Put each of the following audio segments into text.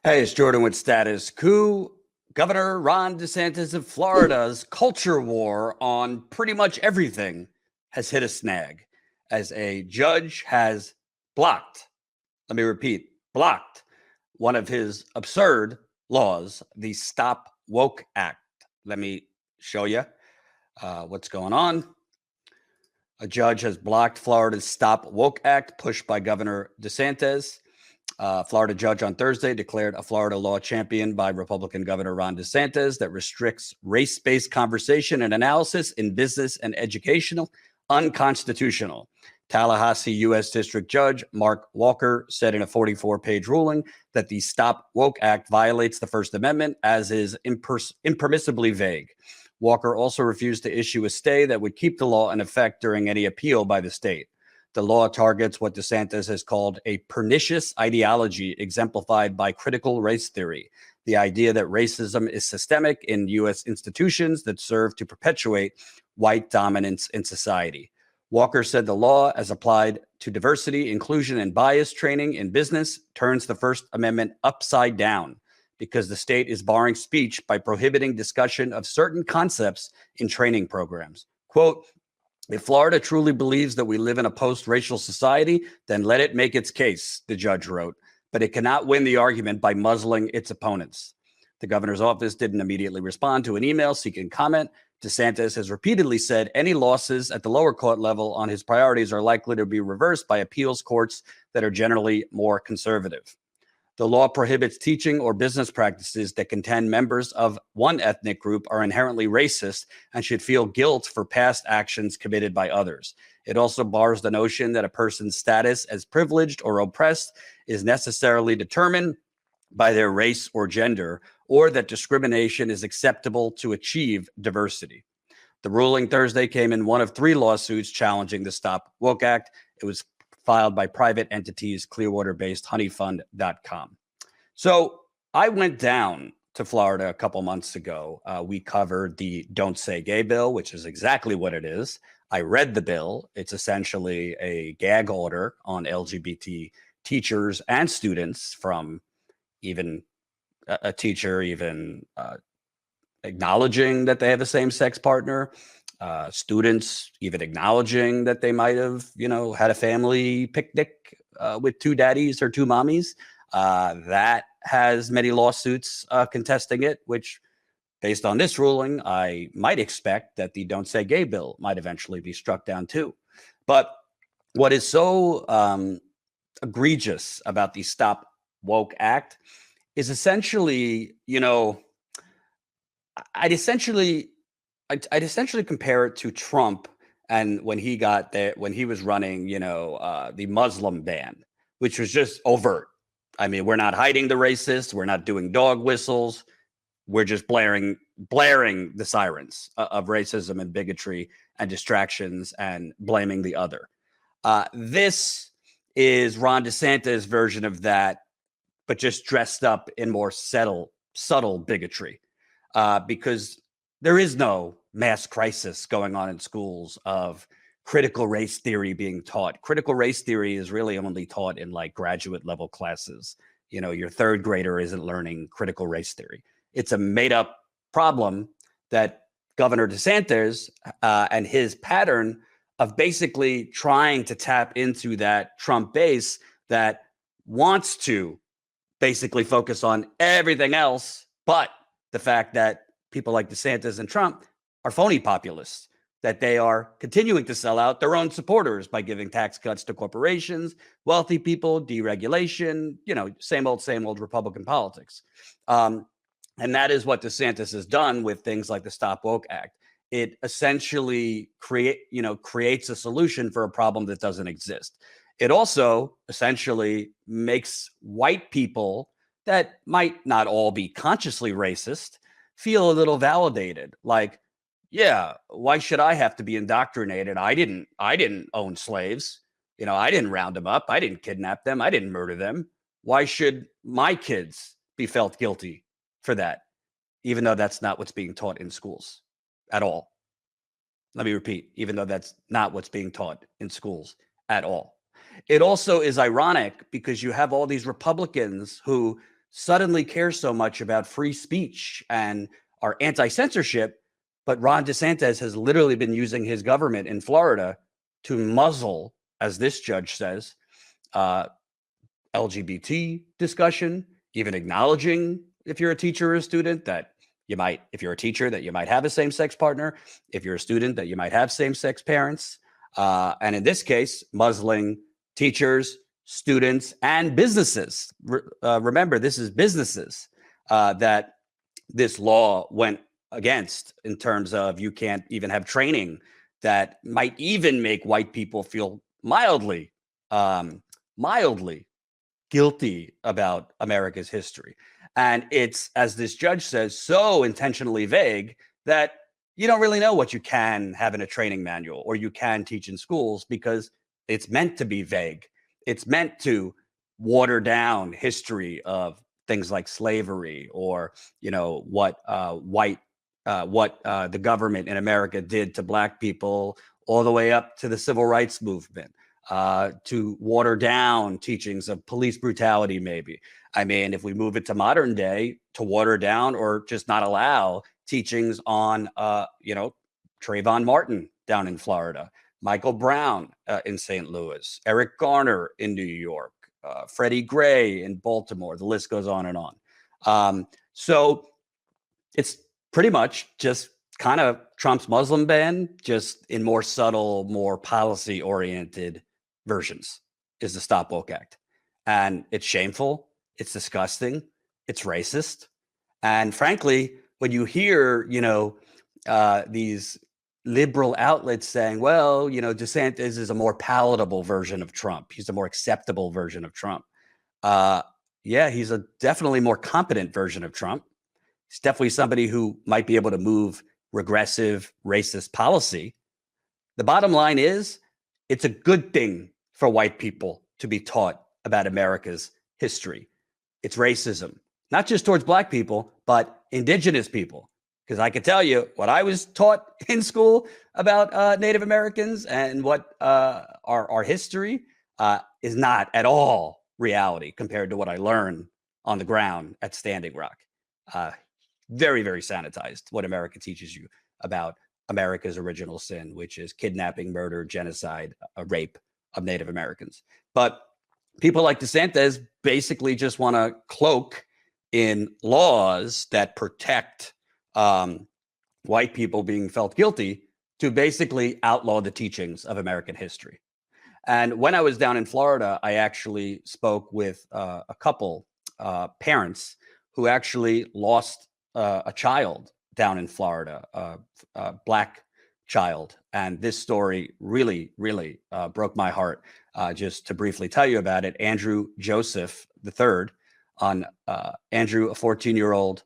Hey, it's Jordan with Status Coup. Governor Ron DeSantis of Florida's culture war on pretty much everything has hit a snag as a judge has blocked, let me repeat, blocked one of his absurd laws, the Stop Woke Act. Let me show you what's going on. A judge has blocked Florida's Stop Woke Act pushed by Governor DeSantis. Florida judge on Thursday declared a Florida law championed by Republican Governor Ron DeSantis that restricts race-based conversation and analysis in business and educational unconstitutional. Tallahassee U.S. District Judge Mark Walker said in a 44-page ruling that the Stop Woke Act violates the First Amendment as is impermissibly vague. Walker also refused to issue a stay that would keep the law in effect during any appeal by the state. The law targets what DeSantis has called a pernicious ideology exemplified by critical race theory, the idea that racism is systemic in U.S. institutions that serve to perpetuate white dominance in society. Walker said the law, as applied to diversity, inclusion, and bias training in business, turns the First Amendment upside down because the state is barring speech by prohibiting discussion of certain concepts in training programs. Quote, "If Florida truly believes that we live in a post-racial society, then let it make its case," the judge wrote, but it cannot win the argument by muzzling its opponents. The governor's office didn't immediately respond to an email seeking comment. DeSantis has repeatedly said any losses at the lower court level on his priorities are likely to be reversed by appeals courts that are generally more conservative. The law prohibits teaching or business practices that contend members of one ethnic group are inherently racist and should feel guilt for past actions committed by others. It also bars the notion that a person's status as privileged or oppressed is necessarily determined by their race or gender, or that discrimination is acceptable to achieve diversity. The ruling Thursday came in one of three lawsuits challenging the Stop Woke Act. It was filed by private entities, Clearwater-based honeyfund.com. So I went down to Florida a couple months ago. We covered the Don't Say Gay bill, which is exactly what it is. I read the bill. It's essentially a gag order on LGBT teachers and students, from even a teacher even acknowledging that they have a same-sex partner, students even acknowledging that they might have, had a family picnic with two daddies or two mommies. That has many lawsuits contesting it, which, based on this ruling, I might expect that the Don't Say Gay bill might eventually be struck down too. But what is so egregious about the Stop Woke Act is essentially, I'd essentially compare it to Trump and when he got there, when he was running, the Muslim ban, which was just overt. I mean, we're not hiding the racists. We're not doing dog whistles. We're just blaring the sirens of racism and bigotry and distractions and blaming the other. This is Ron DeSantis' version of that, but just dressed up in more subtle bigotry. Because there is no mass crisis going on in schools of critical race theory being taught. Critical race theory is really only taught in like graduate level classes. Your third grader isn't learning critical race theory. It's a made up problem that Governor DeSantis and his pattern of basically trying to tap into that Trump base that wants to basically focus on everything else, but the fact that people like DeSantis and Trump are phony populists, that they are continuing to sell out their own supporters by giving tax cuts to corporations, wealthy people, deregulation, same old Republican politics. And that is what DeSantis has done with things like the Stop Woke Act. It essentially creates a solution for a problem that doesn't exist. It also essentially makes white people that might not all be consciously racist feel a little validated. Like, yeah, why should I have to be indoctrinated? I didn't own slaves. I didn't round them up. I didn't kidnap them. I didn't murder them. Why should my kids be felt guilty for that? Even though that's not what's being taught in schools at all. Let me repeat, even though that's not what's being taught in schools at all. It also is ironic because you have all these Republicans who suddenly care so much about free speech and our anti-censorship, but Ron DeSantis has literally been using his government in Florida to muzzle, as this judge says, LGBT discussion, even acknowledging, if you're a teacher or a student, that you might, if you're a teacher, that you might have a same-sex partner, if you're a student, that you might have same-sex parents, and in this case, muzzling teachers, students, and businesses. Remember, this is businesses that this law went against, in terms of you can't even have training that might even make white people feel mildly guilty about America's history. And it's, as this judge says, so intentionally vague that you don't really know what you can have in a training manual or you can teach in schools, because it's meant to be vague. It's meant to water down history of things like slavery, or, you know, what the government in America did to Black people, all the way up to the civil rights movement, to water down teachings of police brutality, maybe. I mean, if we move it to modern day, to water down or just not allow teachings on, Trayvon Martin down in Florida, Michael Brown in St. Louis, Eric Garner in New York, Freddie Gray in Baltimore. The list goes on and on. So it's pretty much just kind of Trump's Muslim ban, just in more subtle, more policy-oriented versions, is the Stop Woke Act. And it's shameful. It's disgusting. It's racist. And frankly, when you hear, these liberal outlets saying, well, DeSantis is a more palatable version of Trump. He's a more acceptable version of Trump. Yeah, he's a definitely more competent version of Trump. He's definitely somebody who might be able to move regressive, racist policy. The bottom line is, it's a good thing for white people to be taught about America's history. It's racism, not just towards Black people, but indigenous people. Because I can tell you what I was taught in school about Native Americans and what our history is not at all reality compared to what I learned on the ground at Standing Rock. Very, very sanitized what America teaches you about America's original sin, which is kidnapping, murder, genocide, rape of Native Americans. But people like DeSantis basically just want to cloak in laws that protect white people being felt guilty to basically outlaw the teachings of American history. And when I was down in Florida, I actually spoke with a couple parents who actually lost a child down in Florida, a Black child. And this story really, really broke my heart. Just to briefly tell you about it, Andrew Joseph III, Andrew, a 14-year-old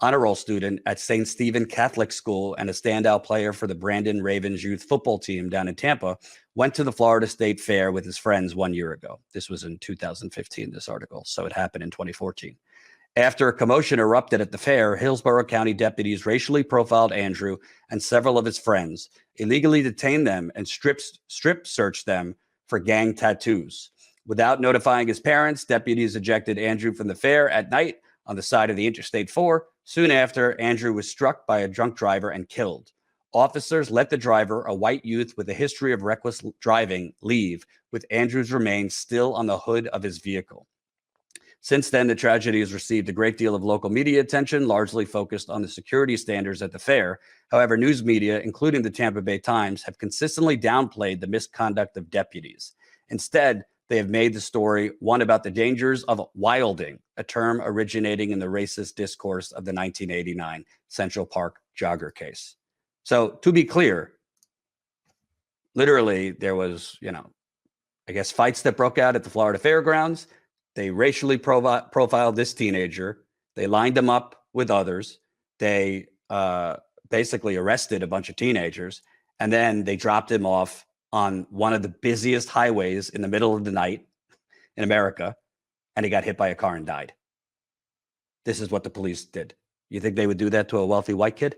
honor roll student at St. Stephen Catholic School and a standout player for the Brandon Ravens youth football team down in Tampa, went to the Florida State Fair with his friends 1 year ago. This was in 2015, this article, so it happened in 2014. After a commotion erupted at the fair, Hillsborough County deputies racially profiled Andrew and several of his friends, illegally detained them, and strip searched them for gang tattoos. Without notifying his parents, deputies ejected Andrew from the fair at night on the side of the Interstate 4. Soon after, Andrew was struck by a drunk driver and killed. Officers let the driver, a white youth with a history of reckless driving, leave, with Andrew's remains still on the hood of his vehicle. Since then, the tragedy has received a great deal of local media attention, largely focused on the security standards at the fair. However, news media, including the Tampa Bay Times, have consistently downplayed the misconduct of deputies. Instead, they have made the story one about the dangers of wilding, a term originating in the racist discourse of the 1989 Central Park jogger case. So, to be clear, literally there was, fights that broke out at the Florida Fairgrounds. They racially profiled this teenager. They lined him up with others. They basically arrested a bunch of teenagers, and then they dropped him off on one of the busiest highways in the middle of the night in America, and he got hit by a car and died. This is what the police did. You think they would do that to a wealthy white kid?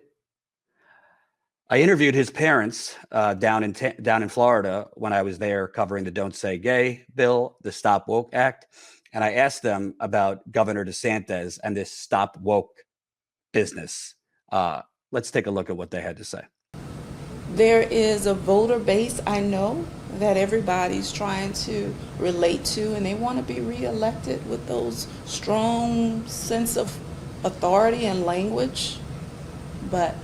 I interviewed his parents down in Florida when I was there covering the Don't Say Gay bill, the Stop Woke Act. and I asked them about Governor DeSantis and this stop woke business. Let's take a look at what they had to say. There is a voter base, I know, that everybody's trying to relate to, and they want to be reelected with those strong sense of authority and language, but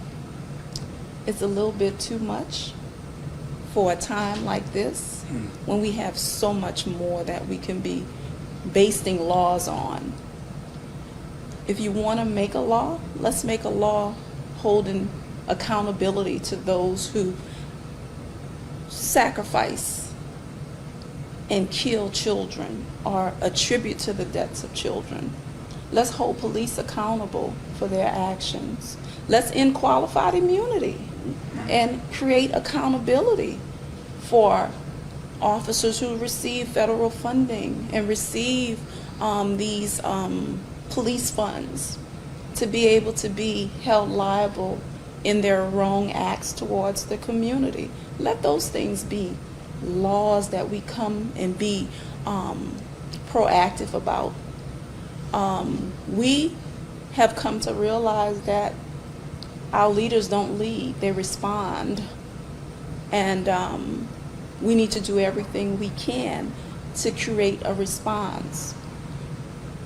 it's a little bit too much for a time like this when we have so much more that we can be basing laws on. If you want to make a law, let's make a law holding accountability to those who sacrifice and kill children or attribute to the deaths of children. Let's hold police accountable for their actions. Let's end qualified immunity and create accountability for officers who receive federal funding and receive these police funds to be able to be held liable in their wrong acts towards the community. Let those things be laws that we come and be proactive about. We have come to realize that our leaders don't lead, they respond. And we need to do everything we can to create a response.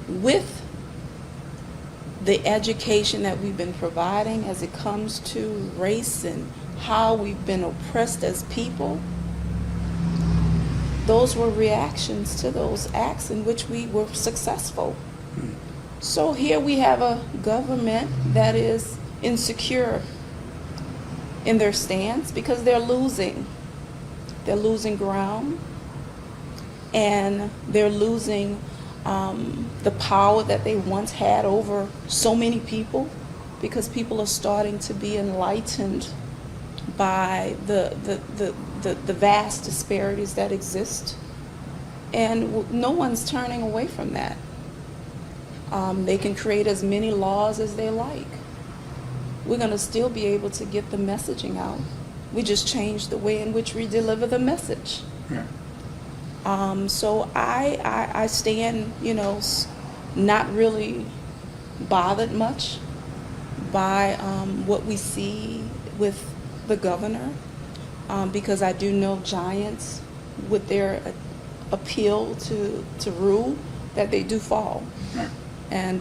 With the education that we've been providing as it comes to race and how we've been oppressed as people, those were reactions to those acts in which we were successful. So here we have a government that is insecure in their stance because they're losing. They're losing ground, and they're losing the power that they once had over so many people, because people are starting to be enlightened by the vast disparities that exist, and no one's turning away from that. They can create as many laws as they like. We're going to still be able to get the messaging out. We just change the way in which we deliver the message. Yeah. So I stand, not really bothered much by what we see with the governor, because I do know giants with their appeal to rule, that they do fall. Right. And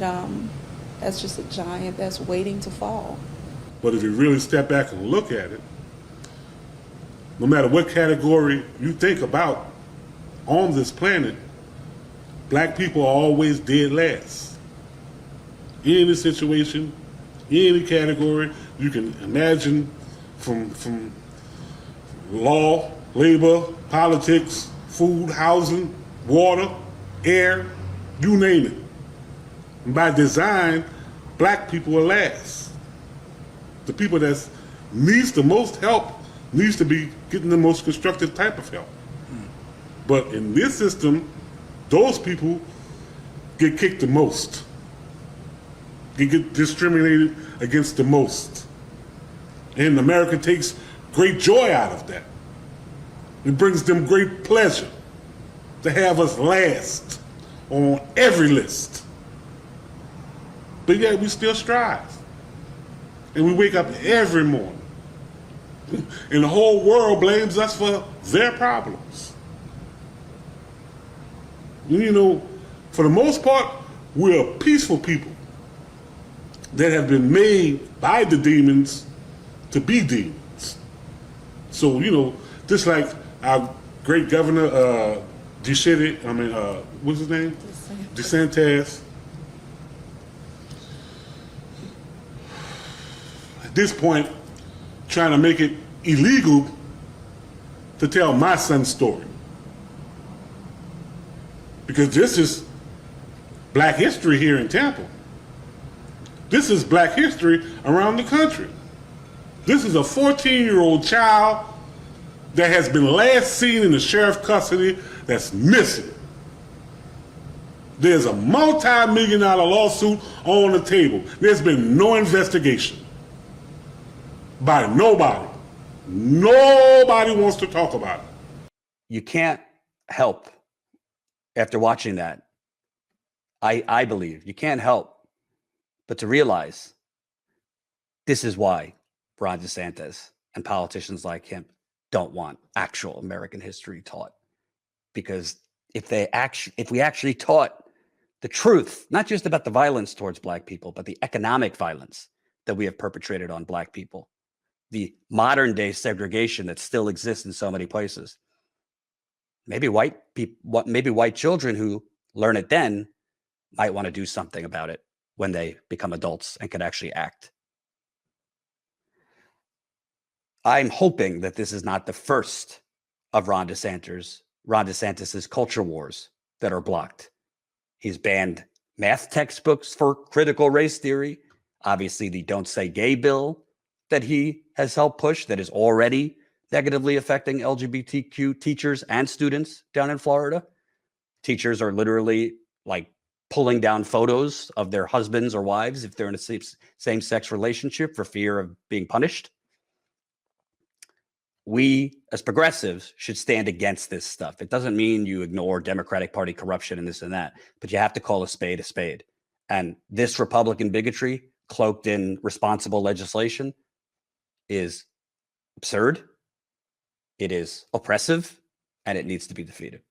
that's just a giant that's waiting to fall. But if you really step back and look at it, no matter what category you think about on this planet, black people are always dead last. In any situation, in any category you can imagine, from law, labor, politics, food, housing, water, air, you name it. And by design, black people are last. The people that needs the most help needs to be getting the most constructive type of help. But in this system, those people get kicked the most. They get discriminated against the most. And America takes great joy out of that. It brings them great pleasure to have us last on every list. But yet we still strive. And we wake up every morning. And the whole world blames us for their problems. For the most part, we're a peaceful people that have been made by the demons to be demons. So, just like our great governor, what's his name? DeSantis. At this point, trying to make it illegal to tell my son's story. Because this is black history here in Tampa. This is black history around the country. This is a 14-year-old child that has been last seen in the sheriff's custody that's missing. There's a multi-million-dollar lawsuit on the table. There's been no investigation by nobody. Nobody wants to talk about it. You can't help, after watching that, I believe you can't help but to realize this is why Ron DeSantis and politicians like him don't want actual American history taught. Because if we actually taught the truth, not just about the violence towards Black people, but the economic violence that we have perpetrated on Black people, the modern day segregation that still exists in so many places, maybe white children who learn it then might want to do something about it when they become adults and can actually act. I'm hoping that this is not the first of Ron DeSantis's culture wars that are blocked. He's banned math textbooks for critical race theory. Obviously, the Don't Say Gay bill that he has helped push that is already negatively affecting LGBTQ teachers and students down in Florida. Teachers are literally like pulling down photos of their husbands or wives if they're in a same-sex relationship for fear of being punished. We, as progressives, should stand against this stuff. It doesn't mean you ignore Democratic Party corruption and this and that, but you have to call a spade a spade. And this Republican bigotry, cloaked in responsible legislation, is absurd, it is oppressive, and it needs to be defeated.